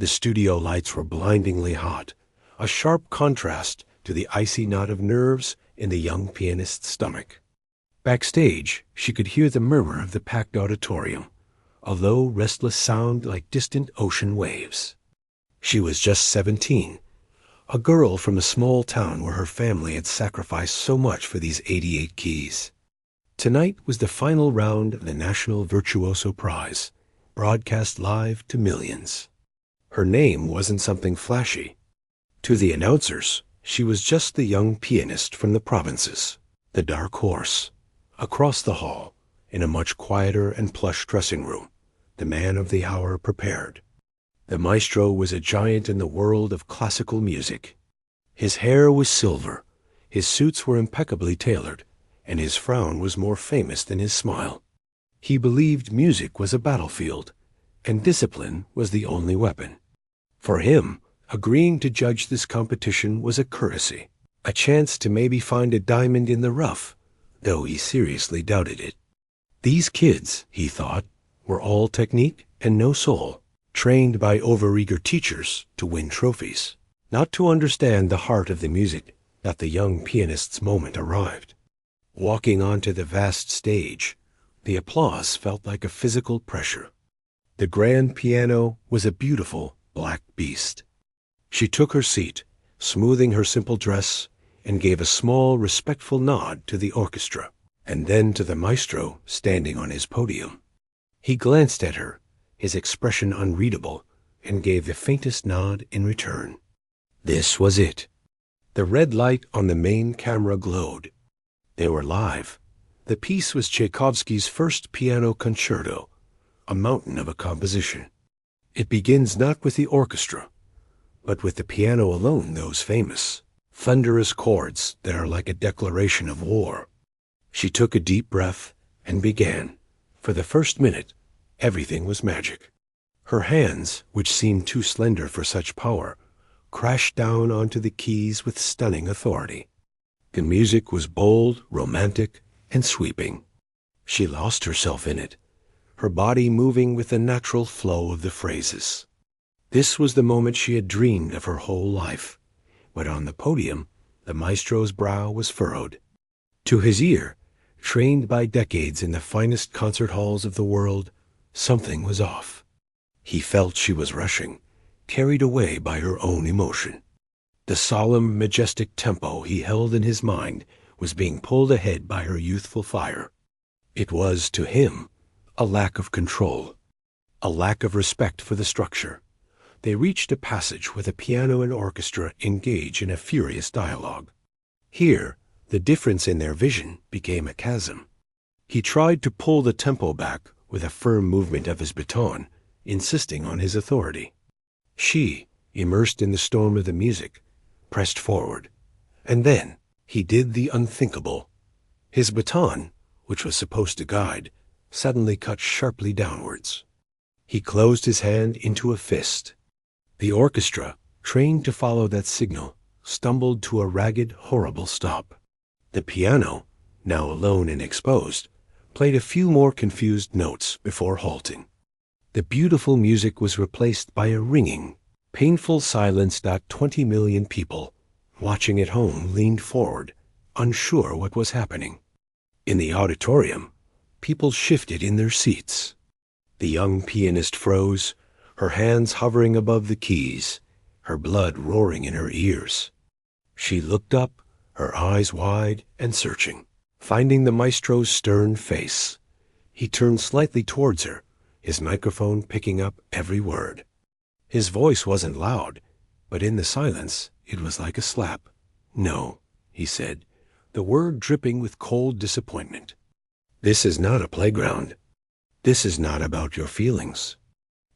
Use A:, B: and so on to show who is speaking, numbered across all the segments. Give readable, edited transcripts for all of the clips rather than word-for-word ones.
A: The studio lights were blindingly hot, a sharp contrast to the icy knot of nerves in the young pianist's stomach. Backstage, she could hear the murmur of the packed auditorium, a low, restless sound like distant ocean waves. She was just 17, a girl from a small town where her family had sacrificed so much for these 88 keys. Tonight was the final round of the National Virtuoso Prize, broadcast live to millions. Her name wasn't something flashy. To the announcers, she was just the young pianist from the provinces, the dark horse. Across the hall, in a much quieter and plush dressing room, the man of the hour prepared. The maestro was a giant in the world of classical music. His hair was silver, his suits were impeccably tailored, and his frown was more famous than his smile. He believed music was a battlefield, and discipline was the only weapon. For him, agreeing to judge this competition was a courtesy, a chance to maybe find a diamond in the rough, though he seriously doubted it. These kids, he thought, were all technique and no soul, trained by overeager teachers to win trophies, not to understand the heart of the music that the young pianist's moment arrived. Walking onto the vast stage, the applause felt like a physical pressure. The grand piano was a beautiful black beast. She took her seat, smoothing her simple dress, and gave a small, respectful nod to the orchestra, and then to the maestro standing on his podium. He glanced at her, his expression unreadable, and gave the faintest nod in return. This was it. The red light on the main camera glowed. They were live. The piece was Tchaikovsky's first piano concerto, a mountain of a composition. It begins not with the orchestra, but with the piano alone, those famous, thunderous chords that are like a declaration of war. She took a deep breath and began. For the first minute, everything was magic. Her hands, which seemed too slender for such power, crashed down onto the keys with stunning authority. The music was bold, romantic, and sweeping. She lost herself in it, her body moving with the natural flow of the phrases. This was the moment she had dreamed of her whole life, but on the podium, the maestro's brow was furrowed. To his ear, trained by decades in the finest concert halls of the world, something was off. He felt she was rushing, carried away by her own emotion. The solemn, majestic tempo he held in his mind was being pulled ahead by her youthful fire. It was, to him, a lack of control, a lack of respect for the structure. They reached a passage where the piano and orchestra engage in a furious dialogue. Here, the difference in their vision became a chasm. He tried to pull the tempo back with a firm movement of his baton, insisting on his authority. She, immersed in the storm of the music, pressed forward. And then he did the unthinkable. His baton, which was supposed to guide, suddenly cut sharply downwards. He closed his hand into a fist. The orchestra, trained to follow that signal, stumbled to a ragged, horrible stop. The piano, now alone and exposed, played a few more confused notes before halting. The beautiful music was replaced by a ringing, painful silence that 20 million people, watching at home, leaned forward, unsure what was happening. In the auditorium, people shifted in their seats. The young pianist froze, her hands hovering above the keys, her blood roaring in her ears. She looked up, her eyes wide and searching, finding the maestro's stern face. He turned slightly towards her, his microphone picking up every word. His voice wasn't loud, but in the silence it was like a slap. "No," he said, the word dripping with cold disappointment. "This is not a playground. This is not about your feelings.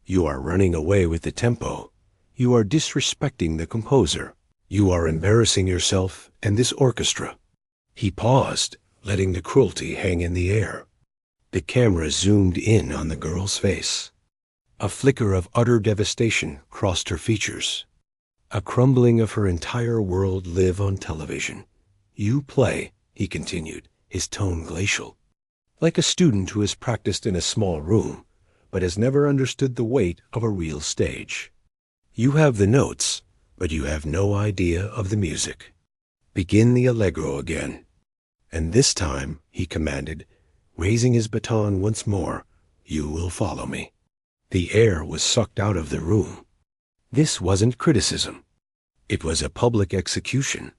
A: You are running away with the tempo. You are disrespecting the composer. You are embarrassing yourself and this orchestra." He paused, letting the cruelty hang in the air. The camera zoomed in on the girl's face. A flicker of utter devastation crossed her features. A crumbling of her entire world live on television. "You play," he continued, his tone glacial, like a student who has practiced in a small room, but has never understood the weight of a real stage. You have the notes, but you have no idea of the music. Begin the allegro again. And this time, he commanded, raising his baton once more, you will follow me. The air was sucked out of the room. This wasn't criticism. It was a public execution.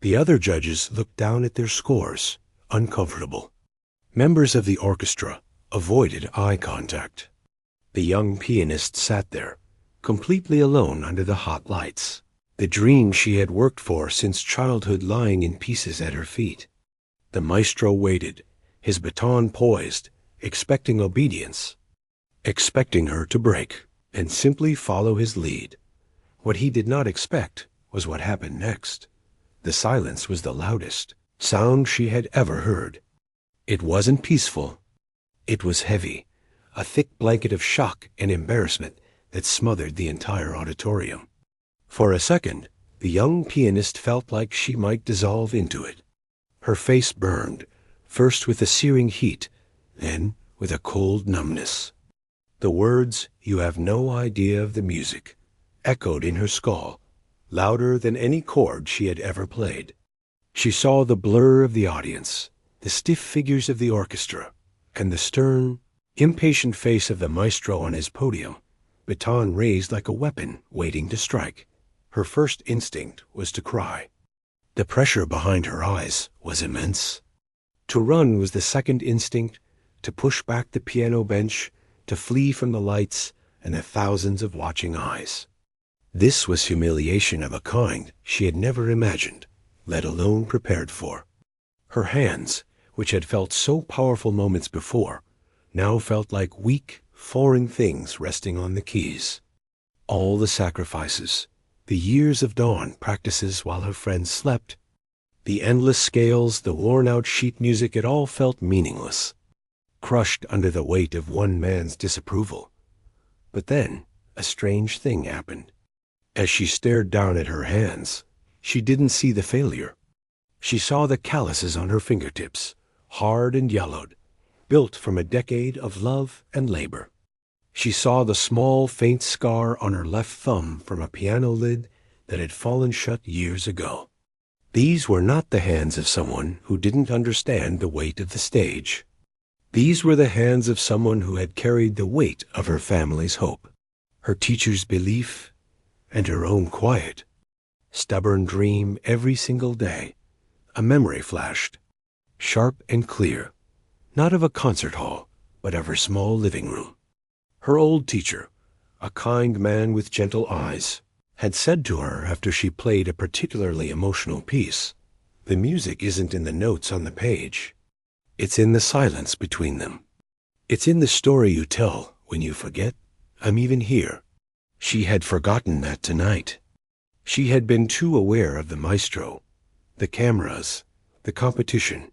A: The other judges looked down at their scores, uncomfortable. Members of the orchestra avoided eye contact. The young pianist sat there, completely alone under the hot lights, the dream she had worked for since childhood lying in pieces at her feet. The maestro waited, his baton poised, expecting obedience, expecting her to break and simply follow his lead. What he did not expect was what happened next. The silence was the loudest sound she had ever heard. It wasn't peaceful. It was heavy, a thick blanket of shock and embarrassment that smothered the entire auditorium. For a second, the young pianist felt like she might dissolve into it. Her face burned, first with a searing heat, then with a cold numbness. The words, "You have no idea of the music," echoed in her skull, louder than any chord she had ever played. She saw the blur of the audience, the stiff figures of the orchestra, and the stern, impatient face of the maestro on his podium, baton raised like a weapon waiting to strike. Her first instinct was to cry. The pressure behind her eyes was immense. To run was the second instinct, to push back the piano bench, to flee from the lights and the thousands of watching eyes. This was humiliation of a kind she had never imagined, let alone prepared for. Her hands, which had felt so powerful moments before, now felt like weak, foreign things resting on the keys. All the sacrifices, the years of dawn practices while her friends slept, the endless scales, the worn-out sheet music, it all felt meaningless, crushed under the weight of one man's disapproval. But then a strange thing happened. As she stared down at her hands, she didn't see the failure. She saw the calluses on her fingertips, hard and yellowed, built from a decade of love and labor. She saw the small, faint scar on her left thumb from a piano lid that had fallen shut years ago. These were not the hands of someone who didn't understand the weight of the stage. These were the hands of someone who had carried the weight of her family's hope, her teacher's belief, and her own quiet, stubborn dream every single day. A memory flashed, sharp and clear, not of a concert hall, but of her small living room. Her old teacher, a kind man with gentle eyes, had said to her after she played a particularly emotional piece, "The music isn't in the notes on the page. It's in the silence between them. It's in the story you tell when you forget, I'm even here." She had forgotten that tonight. She had been too aware of the maestro, the cameras, the competition.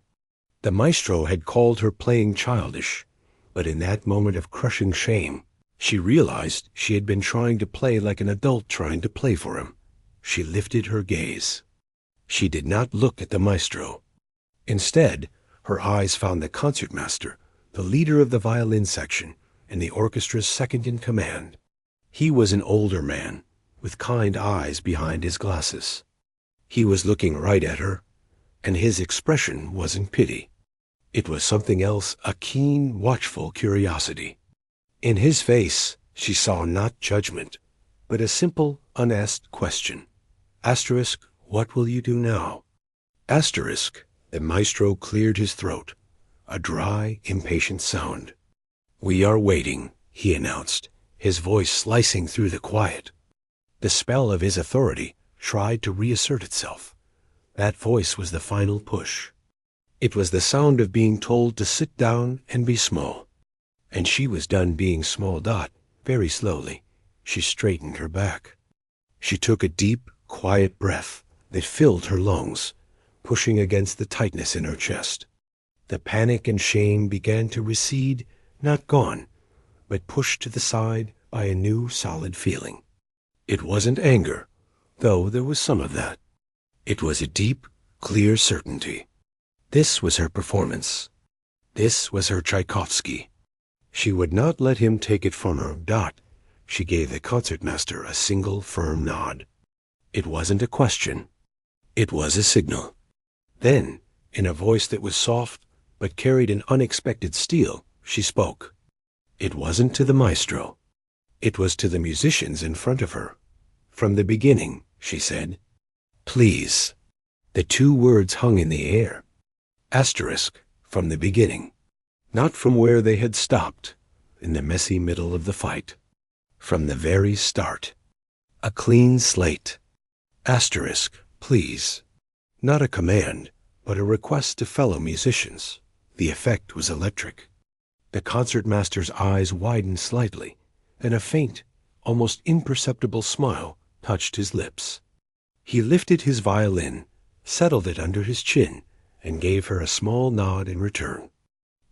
A: The maestro had called her playing childish, but in that moment of crushing shame, she realized she had been trying to play like an adult trying to play for him. She lifted her gaze. She did not look at the maestro. Instead, her eyes found the concertmaster, the leader of the violin section, and the orchestra's second in command. He was an older man, with kind eyes behind his glasses. He was looking right at her, and his expression wasn't pity. It was something else, a keen, watchful curiosity. In his face, she saw not judgment, but a simple, unasked question. Asterisk, what will you do now? Asterisk, the maestro cleared his throat, a dry, impatient sound. We are waiting, he announced, his voice slicing through the quiet. The spell of his authority tried to reassert itself. That voice was the final push. It was the sound of being told to sit down and be small. And she was done being small. Very slowly, she straightened her back. She took a deep, quiet breath that filled her lungs, pushing against the tightness in her chest. The panic and shame began to recede, not gone, but pushed to the side by a new, solid feeling. It wasn't anger, though there was some of that. It was a deep, clear certainty. This was her performance. This was her Tchaikovsky. She would not let him take it from her. she gave the concertmaster a single firm nod. It wasn't a question. It was a signal. Then, in a voice that was soft but carried an unexpected steel, she spoke. It wasn't to the maestro. It was to the musicians in front of her. From the beginning, she said. Please. The two words hung in the air. Asterisk, from the beginning. Not from where they had stopped, in the messy middle of the fight. From the very start. A clean slate. Asterisk, please. Not a command, but a request to fellow musicians. The effect was electric. The concertmaster's eyes widened slightly, and a faint, almost imperceptible smile touched his lips. He lifted his violin, settled it under his chin, and gave her a small nod in return.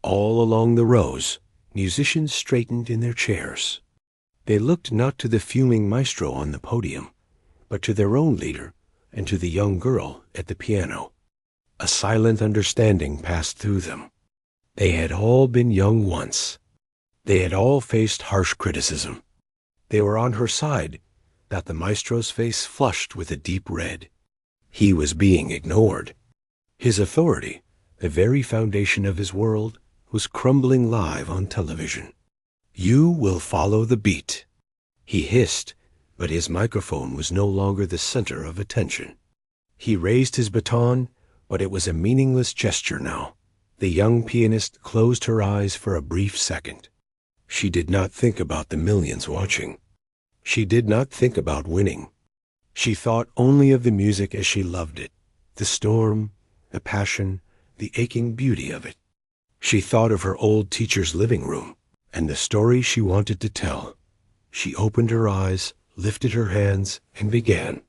A: All along the rows, musicians straightened in their chairs. They looked not to the fuming maestro on the podium, but to their own leader and to the young girl at the piano. A silent understanding passed through them. They had all been young once. They had all faced harsh criticism. They were on her side, that the maestro's face flushed with a deep red. He was being ignored. His authority, the very foundation of his world, was crumbling live on television. You will follow the beat. He hissed, but his microphone was no longer the center of attention. He raised his baton, but it was a meaningless gesture now. The young pianist closed her eyes for a brief second. She did not think about the millions watching. She did not think about winning. She thought only of the music as she loved it, the storm, the passion, the aching beauty of it. She thought of her old teacher's living room and the story she wanted to tell. She opened her eyes, lifted her hands, and began.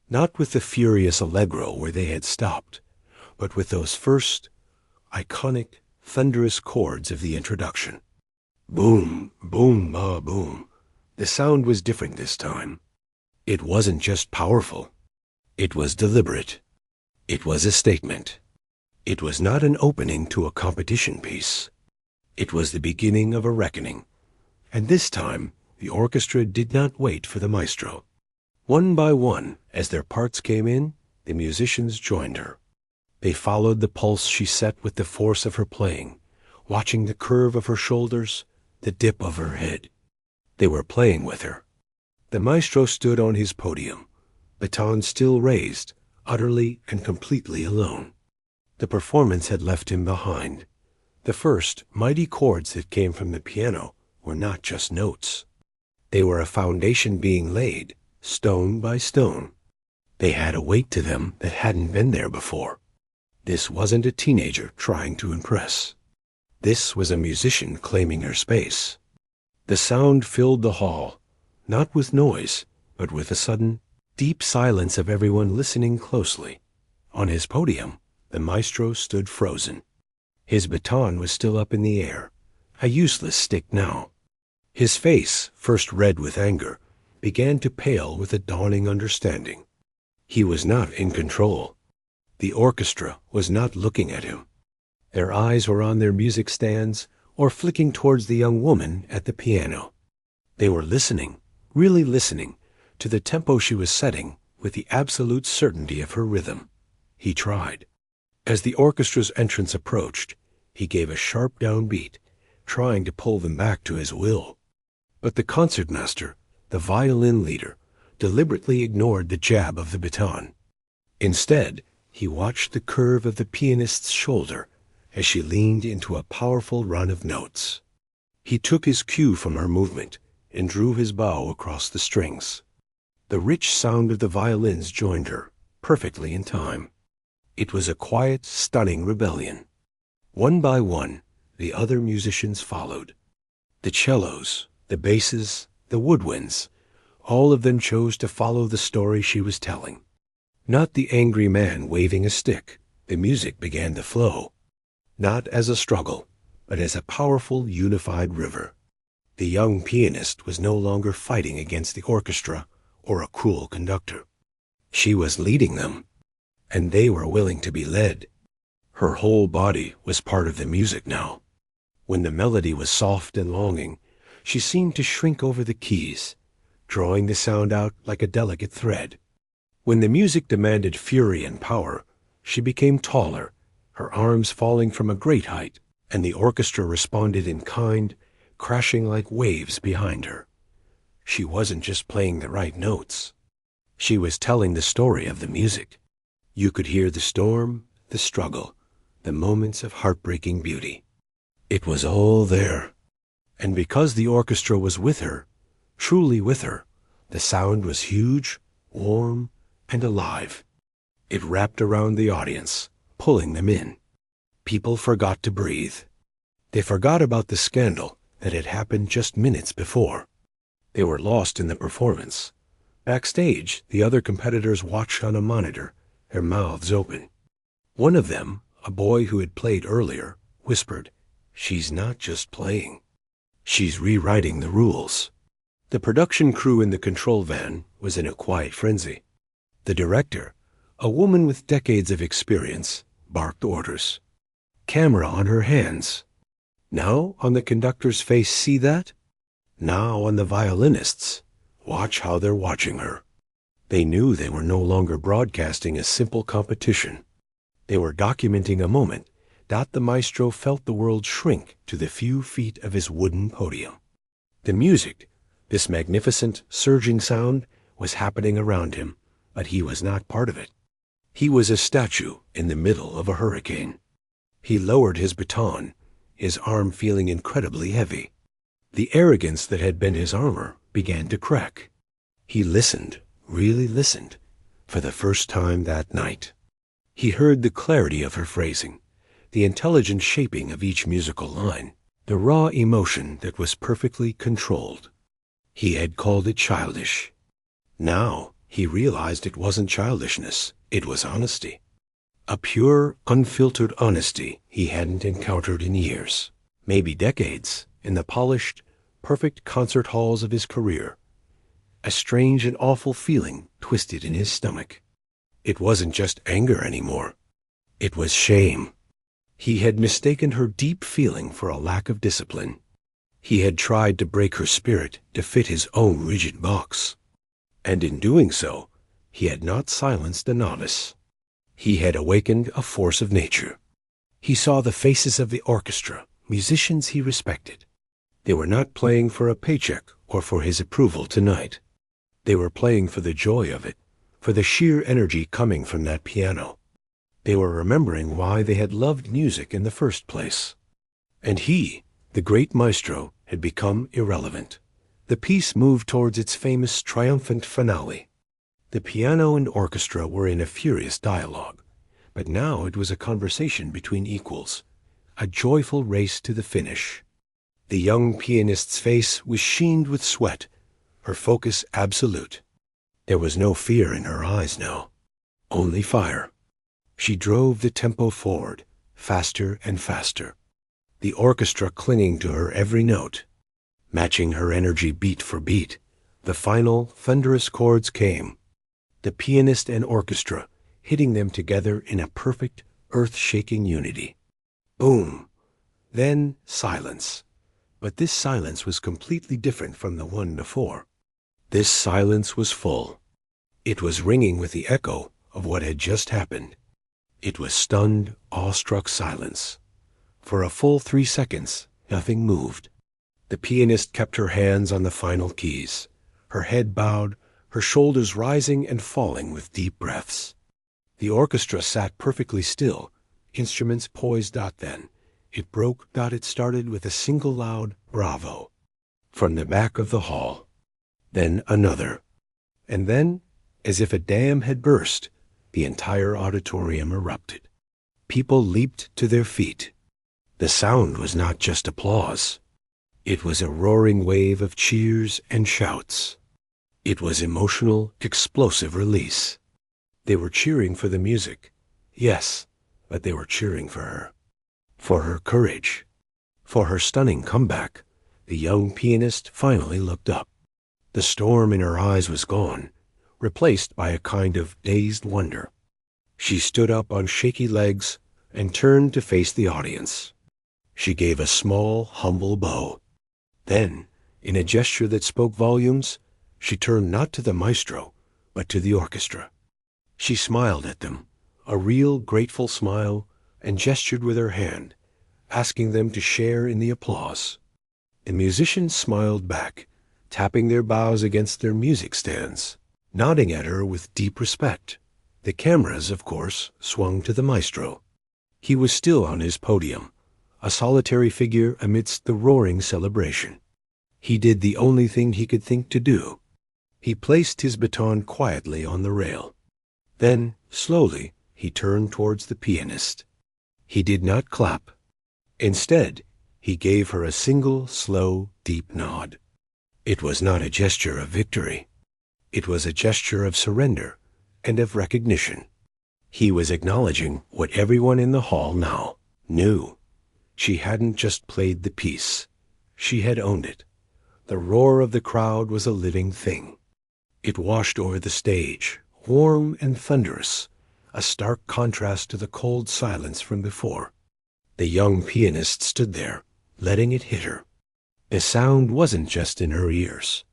A: Not with the furious allegro where they had stopped, but with those first, iconic, thunderous chords of the introduction. Boom, boom, ba, boom. The sound was different this time. It wasn't just powerful. It was deliberate. It was a statement. It was not an opening to a competition piece. It was the beginning of a reckoning. And this time, the orchestra did not wait for the maestro. One by one, as their parts came in, the musicians joined her. They followed the pulse she set with the force of her playing, watching the curve of her shoulders, the dip of her head. They were playing with her. The maestro stood on his podium, baton still raised, utterly and completely alone. The performance had left him behind. The first, mighty chords that came from the piano were not just notes. They were a foundation being laid, stone by stone. They had a weight to them that hadn't been there before. This wasn't a teenager trying to impress. This was a musician claiming her space. The sound filled the hall, not with noise, but with a sudden, deep silence of everyone listening closely. On his podium, the maestro stood frozen. His baton was still up in the air, a useless stick now. His face, first red with anger, began to pale with a dawning understanding. He was not in control. The orchestra was not looking at him. Their eyes were on their music stands or flicking towards the young woman at the piano. They were listening, really listening, to the tempo she was setting with the absolute certainty of her rhythm. He tried. As the orchestra's entrance approached, he gave a sharp downbeat, trying to pull them back to his will. But the concertmaster, the violin leader, deliberately ignored the jab of the baton. Instead, he watched the curve of the pianist's shoulder as she leaned into a powerful run of notes. He took his cue from her movement and drew his bow across the strings. The rich sound of the violins joined her, perfectly in time. It was a quiet, stunning rebellion. One by one, the other musicians followed. The cellos, the basses, the woodwinds, all of them chose to follow the story she was telling. Not the angry man waving a stick, the music began to flow. Not as a struggle, but as a powerful, unified river. The young pianist was no longer fighting against the orchestra or a cruel conductor. She was leading them, and they were willing to be led. Her whole body was part of the music now. When the melody was soft and longing, She seemed to shrink over the keys, drawing the sound out like a delicate thread. When the music demanded fury and power, she became taller, her arms falling from a great height, and the orchestra responded in kind, crashing like waves behind her. She wasn't just playing the right notes. She was telling the story of the music. You could hear the storm, the struggle, the moments of heartbreaking beauty. It was all there. And because the orchestra was with her, truly with her, the sound was huge, warm, and alive. It wrapped around the audience, pulling them in. People forgot to breathe. They forgot about the scandal that had happened just minutes before. They were lost in the performance. Backstage, the other competitors watched on a monitor, their mouths open. One of them, a boy who had played earlier, whispered, "She's not just playing. She's rewriting the rules." The production crew in the control van was in a quiet frenzy. The director, a woman with decades of experience, barked orders. Camera on her hands. Now on the conductor's face, see that? Now on the violinist's, watch how they're watching her. They knew they were no longer broadcasting a simple competition. They were documenting a moment that the maestro felt the world shrink to the few feet of his wooden podium. The music, this magnificent, surging sound, was happening around him, but he was not part of it. He was a statue in the middle of a hurricane. He lowered his baton, his arm feeling incredibly heavy. The arrogance that had been his armor began to crack. He listened, really listened, for the first time that night. He heard the clarity of her phrasing, the intelligent shaping of each musical line, the raw emotion that was perfectly controlled. He had called it childish. Now he realized it wasn't childishness, it was honesty. A pure, unfiltered honesty he hadn't encountered in years, maybe decades, in the polished, perfect concert halls of his career. A strange and awful feeling twisted in his stomach. It wasn't just anger anymore. It was shame. He had mistaken her deep feeling for a lack of discipline. He had tried to break her spirit to fit his own rigid box. And in doing so, he had not silenced a novice. He had awakened a force of nature. He saw the faces of the orchestra, musicians he respected. They were not playing for a paycheck or for his approval tonight. They were playing for the joy of it, for the sheer energy coming from that piano. They were remembering why they had loved music in the first place. And he, the great maestro, had become irrelevant. The piece moved towards its famous triumphant finale. The piano and orchestra were in a furious dialogue, but now it was a conversation between equals, a joyful race to the finish. The young pianist's face was sheened with sweat, her focus absolute. There was no fear in her eyes now, only fire. She drove the tempo forward, faster and faster, the orchestra clinging to her every note. Matching her energy beat for beat, the final, thunderous chords came. The pianist and orchestra hitting them together in a perfect, earth-shaking unity. Boom! Then silence. But this silence was completely different from the one before. This silence was full. It was ringing with the echo of what had just happened. It was stunned, awestruck silence. For a full 3 seconds, nothing moved. The pianist kept her hands on the final keys, her head bowed, her shoulders rising and falling with deep breaths. The orchestra sat perfectly still, instruments poised. Then it broke. It started with a single loud bravo from the back of the hall. Then another. And then, as if a dam had burst, the entire auditorium erupted. People leaped to their feet. The sound was not just applause. It was a roaring wave of cheers and shouts. It was emotional, explosive release. They were cheering for the music. Yes, but they were cheering for her. For her courage. For her stunning comeback. The young pianist finally looked up. The storm in her eyes was gone, replaced by a kind of dazed wonder. She stood up on shaky legs and turned to face the audience. She gave a small, humble bow. Then, In a gesture that spoke volumes, she turned not to the maestro, but to the orchestra. She smiled at them, a real grateful smile, and gestured with her hand, asking them to share in the applause. The musicians smiled back, tapping their bows against their music stands, nodding at her with deep respect. The cameras, of course, swung to the maestro. He was still on his podium, a solitary figure amidst the roaring celebration. He did the only thing he could think to do. He placed his baton quietly on the rail. Then, slowly, he turned towards the pianist. He did not clap. Instead, he gave her a single, slow, deep nod. It was not a gesture of victory. It was a gesture of surrender and of recognition. He was acknowledging what everyone in the hall now knew. She hadn't just played the piece. She had owned it. The roar of the crowd was a living thing. It washed over the stage, warm and thunderous, a stark contrast to the cold silence from before. The young pianist stood there, letting it hit her. The sound wasn't just in her ears.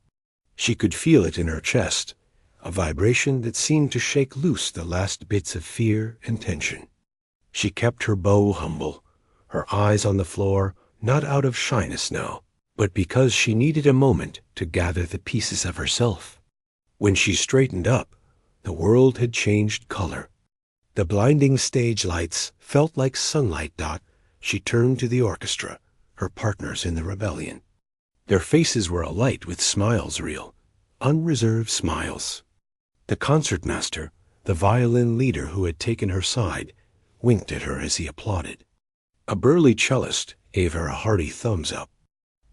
A: She could feel it in her chest, a vibration that seemed to shake loose the last bits of fear and tension. She kept her bow humble, her eyes on the floor, not out of shyness now, but because she needed a moment to gather the pieces of herself. When she straightened up, the world had changed color. The blinding stage lights felt like sunlight. She turned to the orchestra, her partners in the rebellion. Their faces were alight with smiles, real, unreserved smiles. The concertmaster, the violin leader who had taken her side, winked at her as he applauded. A burly cellist gave her a hearty thumbs up.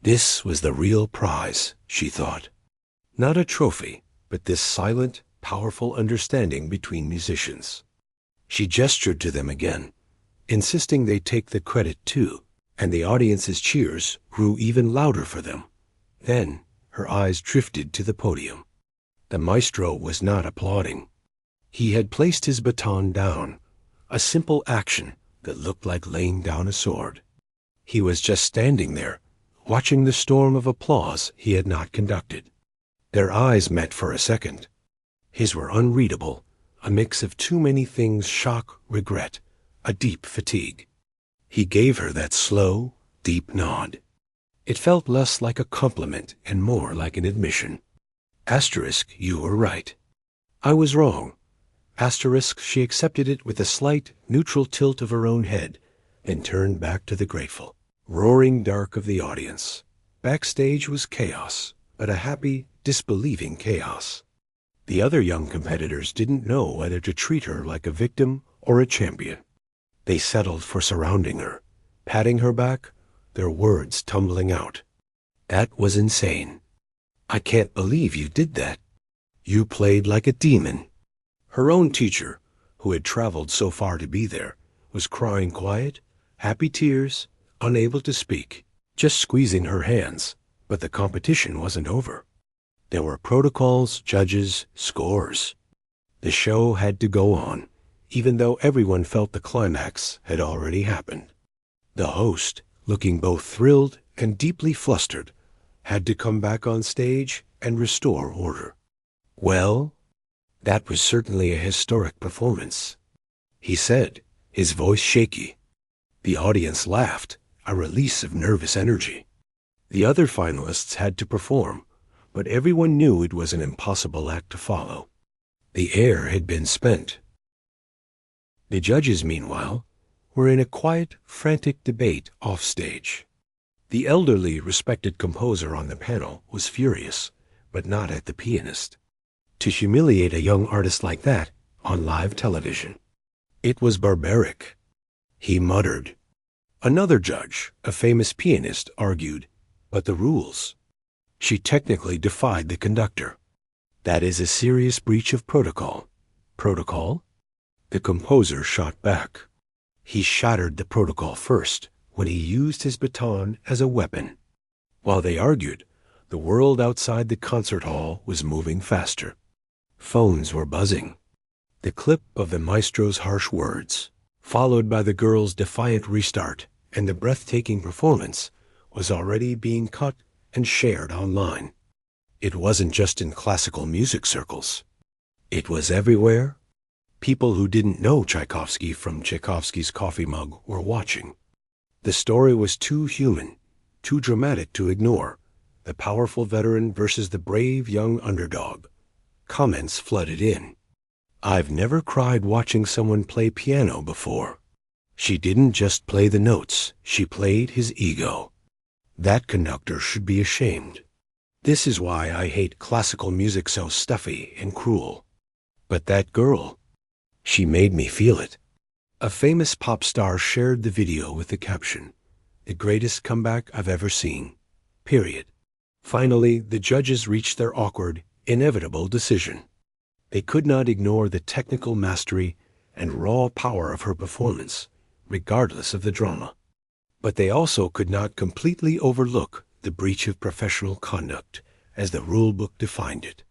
A: This was the real prize, she thought. Not a trophy, but this silent, powerful understanding between musicians. She gestured to them again, insisting they take the credit too, and the audience's cheers grew even louder for them. Then her eyes drifted to the podium. The maestro was not applauding. He had placed his baton down, a simple action that looked like laying down a sword. He was just standing there, watching the storm of applause he had not conducted. Their eyes met for a second. His were unreadable, a mix of too many things: shock, regret, a deep fatigue. He gave her that slow, deep nod. It felt less like a compliment and more like an admission. Asterisk, you were right. I was wrong. Asterisk, she accepted it with a slight, neutral tilt of her own head, and turned back to the grateful, roaring dark of the audience. Backstage was chaos, but a happy, disbelieving chaos. The other young competitors didn't know whether to treat her like a victim or a champion. They settled for surrounding her, patting her back, their words tumbling out. That was insane. I can't believe you did that. You played like a demon. Her own teacher, who had traveled so far to be there, was crying quiet, happy tears, unable to speak, just squeezing her hands. But the competition wasn't over. There were protocols, judges, scores. The show had to go on, even though everyone felt the climax had already happened. The host, looking both thrilled and deeply flustered, had to come back on stage and restore order. Well, that was certainly a historic performance, he said, his voice shaky. The audience laughed, a release of nervous energy. The other finalists had to perform, but everyone knew it was an impossible act to follow. The air had been spent. The judges, meanwhile, were in a quiet, frantic debate offstage. The elderly, respected composer on the panel was furious, but not at the pianist. To humiliate a young artist like that on live television, it was barbaric. He muttered. Another judge, a famous pianist, argued, but the rules. She technically defied the conductor. That is a serious breach of protocol. Protocol? The composer shot back. He shattered the protocol first when he used his baton as a weapon. While they argued, the world outside the concert hall was moving faster. Phones were buzzing. The clip of the maestro's harsh words, followed by the girl's defiant restart and the breathtaking performance, was already being cut and shared online. It wasn't just in classical music circles. It was everywhere. People who didn't know Tchaikovsky from Tchaikovsky's coffee mug were watching. The story was too human, too dramatic to ignore. The powerful veteran versus the brave young underdog. Comments flooded in. "I've never cried watching someone play piano before. She didn't just play the notes, she played his ego. That conductor should be ashamed. This is why I hate classical music so stuffy and cruel. But that girl, she made me feel it." A famous pop star shared the video with the caption, "The greatest comeback I've ever seen. Period." Finally, the judges reached their awkward, inevitable decision. They could not ignore the technical mastery and raw power of her performance, regardless of the drama. But they also could not completely overlook the breach of professional conduct, as the rule book defined it.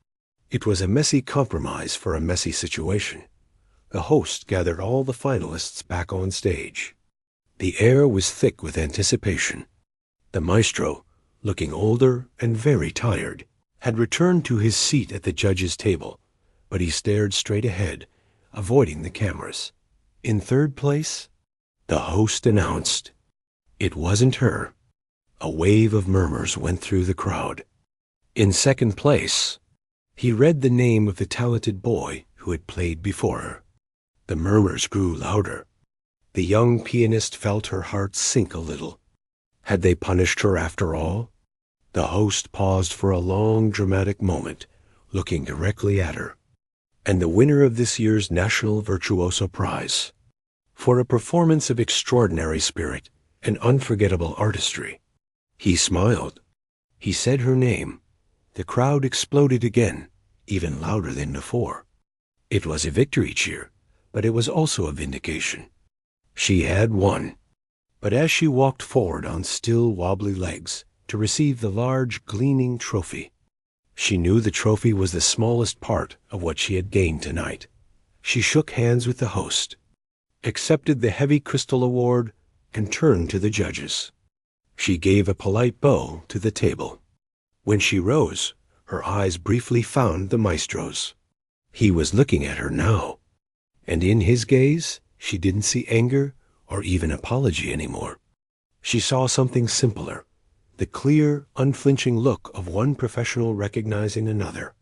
A: It was a messy compromise for a messy situation. The host gathered all the finalists back on stage. The air was thick with anticipation. The maestro, looking older and very tired, had returned to his seat at the judges' table, but he stared straight ahead, avoiding the cameras. In third place, the host announced. It wasn't her. A wave of murmurs went through the crowd. In second place, he read the name of the talented boy who had played before her. The murmurs grew louder. The young pianist felt her heart sink a little. Had they punished her after all? The host paused for a long, dramatic moment, looking directly at her. And the winner of this year's National Virtuoso Prize, for a performance of extraordinary spirit and unforgettable artistry. He smiled. He said her name. The crowd exploded again, even louder than before. It was a victory cheer, but it was also a vindication. She had won. But as she walked forward on still wobbly legs to receive the large gleaming trophy, she knew the trophy was the smallest part of what she had gained tonight. She shook hands with the host, accepted the heavy crystal award, and turned to the judges. She gave a polite bow to the table. When she rose, her eyes briefly found the maestro's. He was looking at her now, and in his gaze, she didn't see anger or even apology anymore. She saw something simpler, the clear, unflinching look of one professional recognizing another.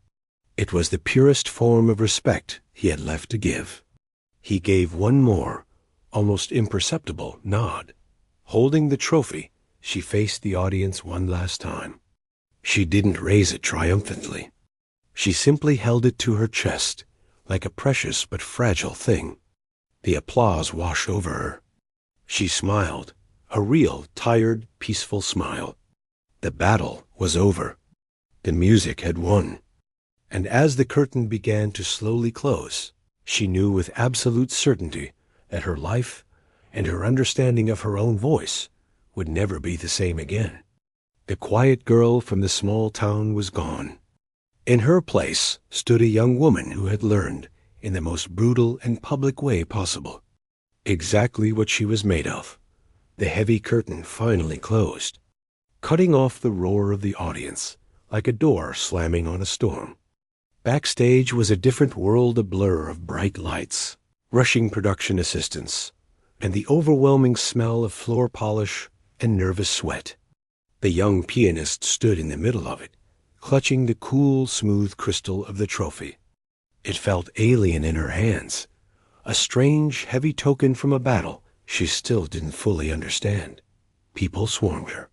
A: It was the purest form of respect he had left to give. He gave one more, almost imperceptible, nod. Holding the trophy, she faced the audience one last time. She didn't raise it triumphantly. She simply held it to her chest, like a precious but fragile thing. The applause washed over her. She smiled, a real, tired, peaceful smile. The battle was over. The music had won. And as the curtain began to slowly close, she knew with absolute certainty that her life and her understanding of her own voice would never be the same again. The quiet girl from the small town was gone. In her place stood a young woman who had learned, in the most brutal and public way possible, exactly what she was made of. The heavy curtain finally closed, cutting off the roar of the audience, like a door slamming on a storm. Backstage was a different world, a blur of bright lights, rushing production assistants, and the overwhelming smell of floor polish and nervous sweat. The young pianist stood in the middle of it, clutching the cool, smooth crystal of the trophy. It felt alien in her hands, a strange, heavy token from a battle she still didn't fully understand. People swarmed her.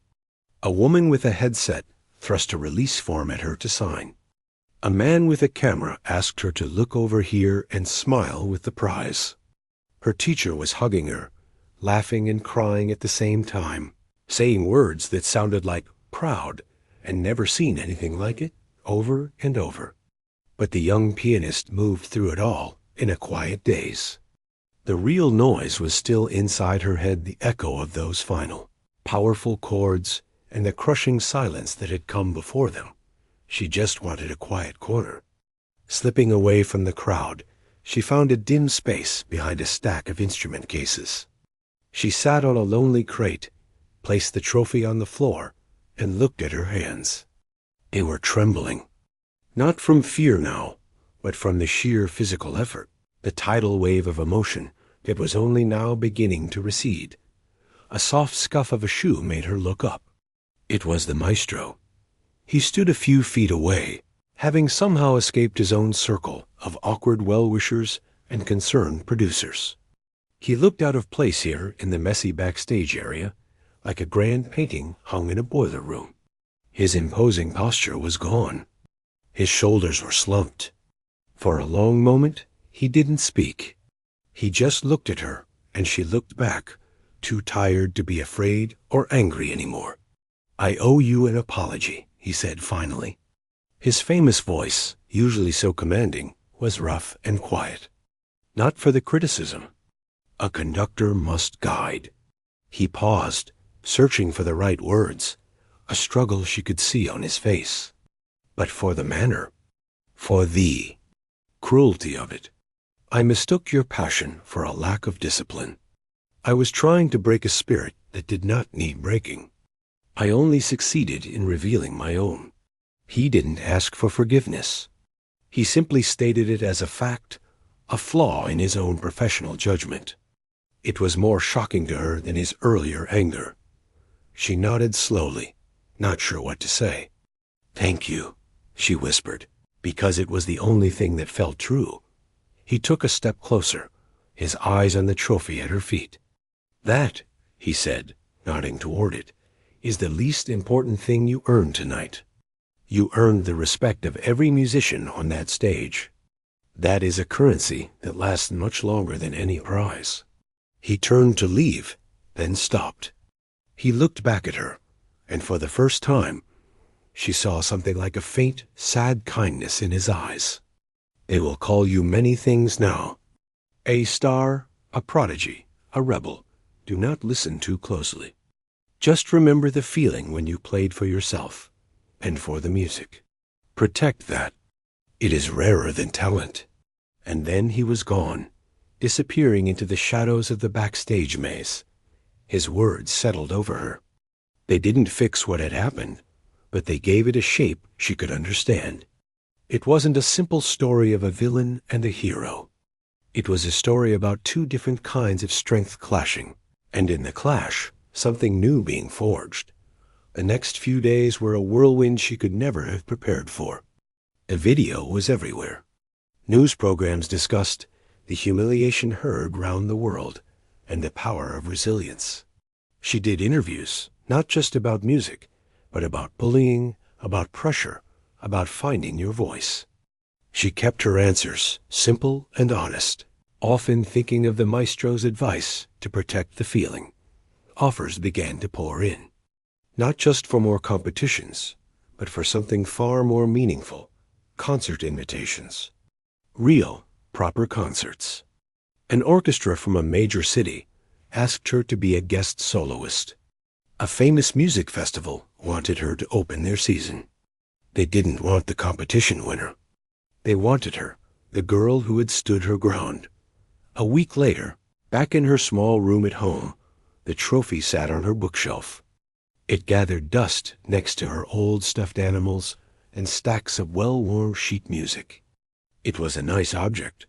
A: A woman with a headset thrust a release form at her to sign. A man with a camera asked her to look over here and smile with the prize. Her teacher was hugging her, laughing and crying at the same time, saying words that sounded like proud and never seen anything like it, over and over. But the young pianist moved through it all in a quiet daze. The real noise was still inside her head, the echo of those final, powerful chords and the crushing silence that had come before them. She just wanted a quiet corner. Slipping away from the crowd, she found a dim space behind a stack of instrument cases. She sat on a lonely crate, placed the trophy on the floor, and looked at her hands. They were trembling. Not from fear now, but from the sheer physical effort, the tidal wave of emotion that was only now beginning to recede. A soft scuff of a shoe made her look up. It was the maestro. He stood a few feet away, having somehow escaped his own circle of awkward well-wishers and concerned producers. He looked out of place here in the messy backstage area, like a grand painting hung in a boiler room. His imposing posture was gone. His shoulders were slumped. For a long moment, he didn't speak. He just looked at her, and she looked back, too tired to be afraid or angry anymore. "I owe you an apology," he said finally. His famous voice, usually so commanding, was rough and quiet. Not for the criticism. A conductor must guide. He paused, searching for the right words, a struggle she could see on his face. But for the manner, for the cruelty of it. "I mistook your passion for a lack of discipline. I was trying to break a spirit that did not need breaking. I only succeeded in revealing my own." He didn't ask for forgiveness. He simply stated it as a fact, a flaw in his own professional judgment. It was more shocking to her than his earlier anger. She nodded slowly, not sure what to say. "Thank you," she whispered, because it was the only thing that felt true. He took a step closer, his eyes on the trophy at her feet. "That," he said, nodding toward it, "is the least important thing you earned tonight. You earned the respect of every musician on that stage. That is a currency that lasts much longer than any prize." He turned to leave, then stopped. He looked back at her, and for the first time, she saw something like a faint, sad kindness in his eyes. "They will call you many things now. A star, a prodigy, a rebel. Do not listen too closely. Just remember the feeling when you played for yourself and for the music. Protect that. It is rarer than talent." And then he was gone, disappearing into the shadows of the backstage maze. His words settled over her. They didn't fix what had happened, but they gave it a shape she could understand. It wasn't a simple story of a villain and a hero. It was a story about two different kinds of strength clashing, and in the clash, something new being forged. The next few days were a whirlwind she could never have prepared for. A video was everywhere. News programs discussed the humiliation heard round the world and the power of resilience. She did interviews, not just about music, but about bullying, about pressure, about finding your voice. She kept her answers simple and honest, often thinking of the maestro's advice to protect the feeling. Offers began to pour in, not just for more competitions, but for something far more meaningful, concert invitations. Real, proper concerts. An orchestra from a major city asked her to be a guest soloist. A famous music festival wanted her to open their season. They didn't want the competition winner. They wanted her, the girl who had stood her ground. A week later, back in her small room at home, the trophy sat on her bookshelf. It gathered dust next to her old stuffed animals and stacks of well-worn sheet music. It was a nice object,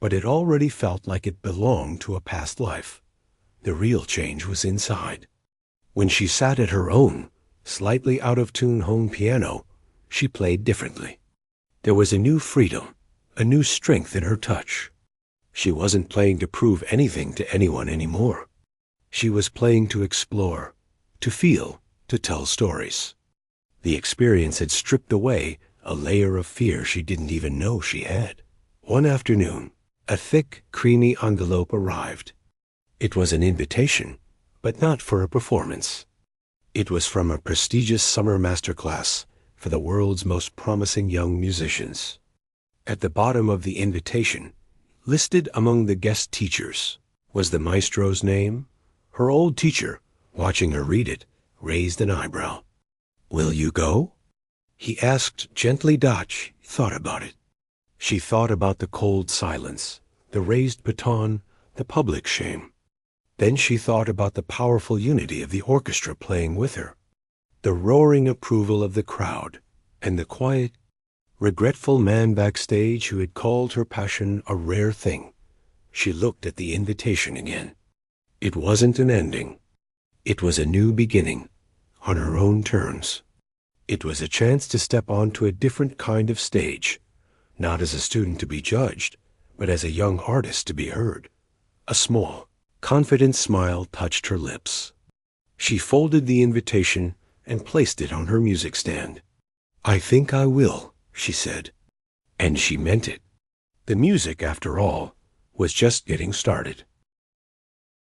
A: but it already felt like it belonged to a past life. The real change was inside. When she sat at her own, slightly out-of-tune home piano, she played differently. There was a new freedom, a new strength in her touch. She wasn't playing to prove anything to anyone anymore. She was playing to explore, to feel, to tell stories. The experience had stripped away a layer of fear she didn't even know she had. One afternoon, a thick, creamy envelope arrived. It was an invitation, but not for a performance. It was from a prestigious summer masterclass for the world's most promising young musicians. At the bottom of the invitation, listed among the guest teachers, was the maestro's name. Her old teacher, watching her read it, raised an eyebrow. "Will you go?" He asked gently. Dutch thought about it. She thought about the cold silence, the raised baton, the public shame. Then she thought about the powerful unity of the orchestra playing with her. the roaring approval of the crowd, and the quiet, regretful man backstage who had called her passion a rare thing. She looked at the invitation again. It wasn't an ending. It was a new beginning, on her own terms. It was a chance to step onto a different kind of stage, not as a student to be judged, but as a young artist to be heard. A small, confident smile touched her lips. She folded the invitation and placed it on her music stand. "I think I will," she said. And she meant it. The music, after all, was just getting started.